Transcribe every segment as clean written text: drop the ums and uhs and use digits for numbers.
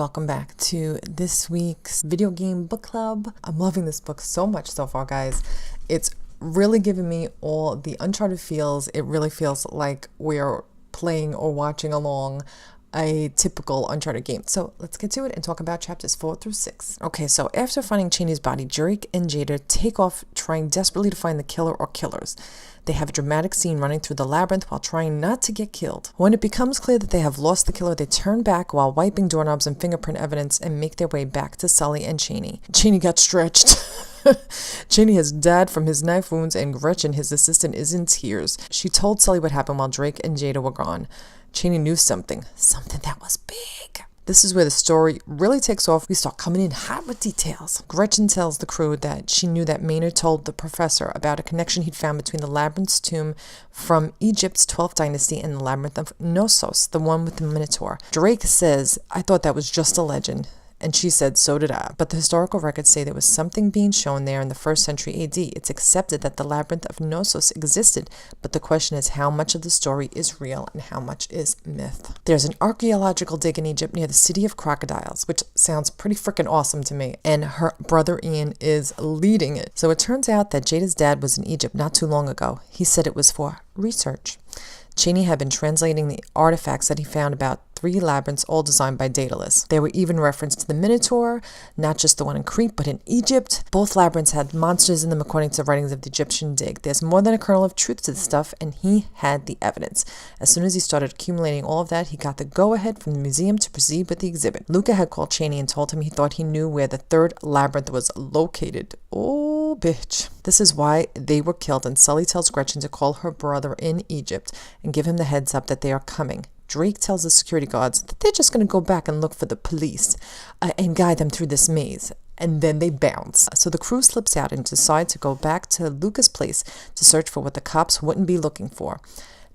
welcome back to this week's video game book club. I'm loving this book so much so far, guys. It's really giving me all the Uncharted feels. It really feels like we're playing or watching along a typical Uncharted game. So let's get to it and talk about chapters 4 through 6. Okay, so after finding Cheney's body, Drake and Jada take off trying desperately to find the killer or killers. They have a dramatic scene running through the labyrinth while trying not to get killed. When it becomes clear that they have lost the killer, they turn back while wiping doorknobs and fingerprint evidence and make their way back to Sully and Cheney. Cheney got stretched. Cheney has died from his knife wounds and Gretchen, his assistant, is in tears. She told Sully what happened while Drake and Jada were gone. Cheney knew something that was big. This is where the story really takes off. We start coming in hot with details. Gretchen tells the crew that she knew that Maynard told the professor about a connection he'd found between the Labyrinth's tomb from Egypt's 12th dynasty and the Labyrinth of Knossos, the one with the Minotaur. Drake says, "I thought that was just a legend." And she said, "So did I." But the historical records say there was something being shown there in the 1st century AD. It's accepted that the Labyrinth of Knossos existed, but the question is how much of the story is real and how much is myth. There's an archaeological dig in Egypt near the City of Crocodiles, which sounds pretty freaking awesome to me, and her brother Ian is leading it. So it turns out that Jada's dad was in Egypt not too long ago. He said it was for research. Cheney had been translating the artifacts that he found about 3 labyrinths, all designed by Daedalus. There were even references to the Minotaur, not just the one in Crete, but in Egypt. Both labyrinths had monsters in them according to the writings of the Egyptian dig. There's more than a kernel of truth to this stuff, and he had the evidence. As soon as he started accumulating all of that, he got the go-ahead from the museum to proceed with the exhibit. Luca had called Cheney and told him he thought he knew where the 3rd labyrinth was located. Oh, bitch. This is why they were killed, and Sully tells Gretchen to call her brother in Egypt and give him the heads up that they are coming. Drake tells the security guards that they're just going to go back and look for the police and guide them through this maze. And then they bounce. So the crew slips out and decide to go back to Luca's place to search for what the cops wouldn't be looking for.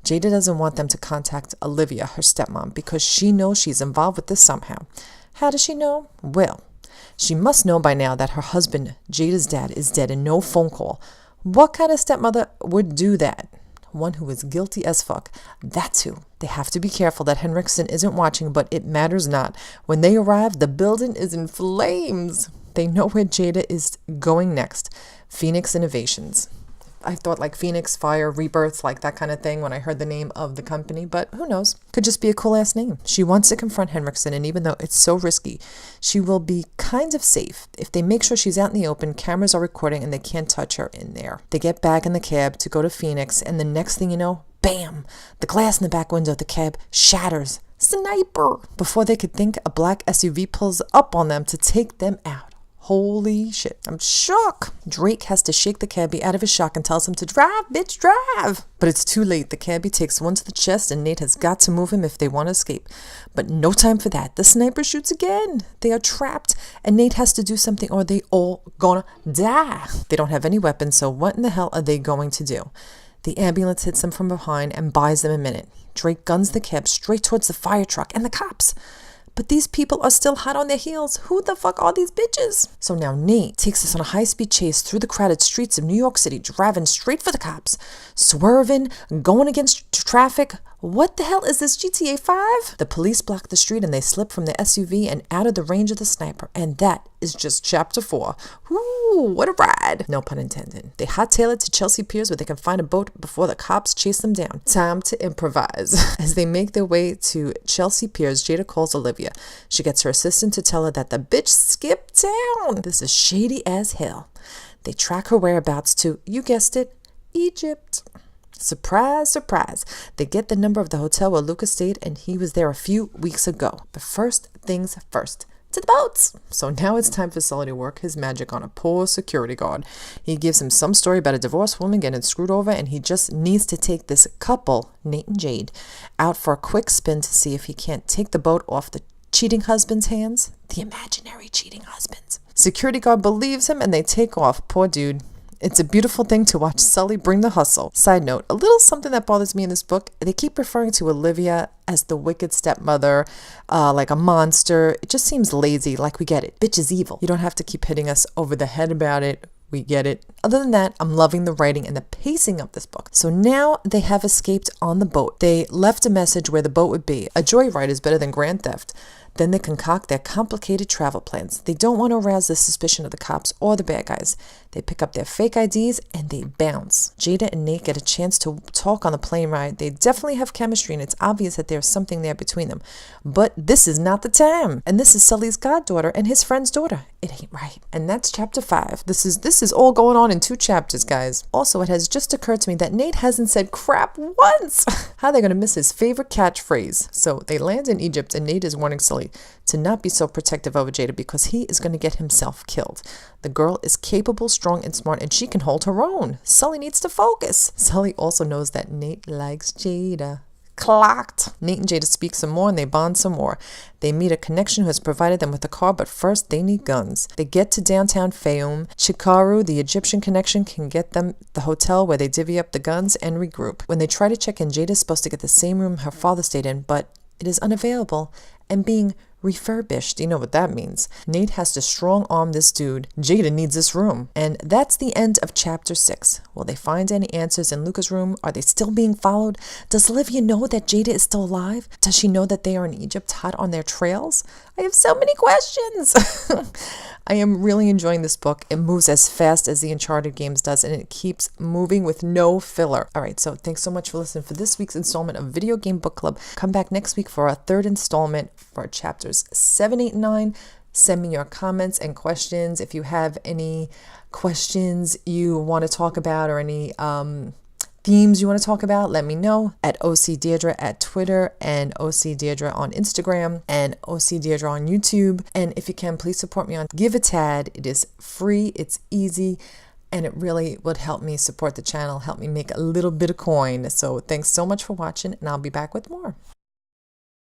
Jada doesn't want them to contact Olivia, her stepmom, because she knows she's involved with this somehow. How does she know? Well, she must know by now that her husband, Jada's dad, is dead and no phone call. What kind of stepmother would do that? One who is guilty as fuck. That's who. They have to be careful that Henriksen isn't watching, but it matters not. When they arrive, the building is in flames. They know where Jada is going next. Phoenix Innovations. I thought like Phoenix, Fire, Rebirths, like that kind of thing when I heard the name of the company, but who knows? Could just be a cool ass name. She wants to confront Henriksen, and even though it's so risky, she will be kind of safe. If they make sure she's out in the open, cameras are recording and they can't touch her in there. They get back in the cab to go to Phoenix, and the next thing you know, bam! The glass in the back window of the cab shatters. Sniper! Before they could think, a black SUV pulls up on them to take them out. Holy shit. I'm shook. Drake has to shake the cabbie out of his shock and tells him to drive, bitch, drive. But it's too late. The cabbie takes one to the chest and Nate has got to move him if they want to escape. But no time for that. The sniper shoots again. They are trapped and Nate has to do something or they all gonna die. They don't have any weapons, so what in the hell are they going to do? The ambulance hits them from behind and buys them a minute. Drake guns the cab straight towards the fire truck and the cops. But these people are still hot on their heels. Who the fuck are these bitches? So now Nate takes us on a high-speed chase through the crowded streets of New York City, driving straight for the cops, swerving, going against traffic. What the hell is this, GTA 5? The police block the street and they slip from the SUV and out of the range of the sniper. And that is just chapter 4. Woo, what a ride. No pun intended. They hot-tail it to Chelsea Piers where they can find a boat before the cops chase them down. Time to improvise. As they make their way to Chelsea Piers, Jada calls Olivia. She gets her assistant to tell her that the bitch skipped town. This is shady as hell. They track her whereabouts to, you guessed it, Egypt. Surprise, surprise. They get the number of the hotel where Luca stayed and he was there a few weeks ago. But first things first. To the boats. So now it's time for Sully to work his magic on a poor security guard. He gives him some story about a divorced woman getting screwed over and he just needs to take this couple, Nate and Jade, out for a quick spin to see if he can't take the boat off the cheating husband's hands. The imaginary cheating husbands. Security guard believes him and they take off. Poor dude. It's a beautiful thing to watch Sully bring the hustle. Side note, a little something that bothers me in this book, they keep referring to Olivia as the wicked stepmother, like a monster. It just seems lazy, like we get it. Bitch is evil. You don't have to keep hitting us over the head about it. We get it. Other than that, I'm loving the writing and the pacing of this book. So now they have escaped on the boat. They left a message where the boat would be. A joyride is better than grand theft. Then they concoct their complicated travel plans. They don't want to arouse the suspicion of the cops or the bad guys. They pick up their fake IDs and they bounce. Jada and Nate get a chance to talk on the plane ride. They definitely have chemistry and it's obvious that there's something there between them. But this is not the time. And this is Sully's goddaughter and his friend's daughter. It ain't right. And that's chapter 5. This is all going on in 2 chapters, guys. Also, it has just occurred to me that Nate hasn't said crap once. How are they going to miss his favorite catchphrase? So they land in Egypt and Nate is warning Sully to not be so protective over Jada because he is going to get himself killed. The girl is capable, strong, and smart, and she can hold her own. Sully needs to focus. Sully also knows that Nate likes Jada. Clocked. Nate and Jada speak some more and they bond some more. They meet a connection who has provided them with a car, but first they need guns. They get to downtown Fayoum. Chikaru, the Egyptian connection, can get them the hotel where they divvy up the guns and regroup. When they try to check in, Jada is supposed to get the same room her father stayed in, but it is unavailable and being refurbished. You know what that means. Nate has to strong arm this dude. Jada needs this room. And that's the end of chapter 6. Will they find any answers in Luca's room? Are they still being followed? Does Olivia know that Jada is still alive? Does she know that they are in Egypt, hot on their trails? I have so many questions. I am really enjoying this book. It moves as fast as the Uncharted games does, and it keeps moving with no filler. All right, so thanks so much for listening for this week's installment of Video Game Book Club. Come back next week for our 3rd installment for chapters 7, 8, and 9. Send me your comments and questions. If you have any questions you want to talk about or any themes you want to talk about, let me know at O.C.Deidre at Twitter and O.C.Deidre on Instagram and O.C.Deidre on YouTube. And if you can, please support me on Give a Tad. It is free, it's easy, and it really would help me support the channel, help me make a little bit of coin. So thanks so much for watching, and I'll be back with more.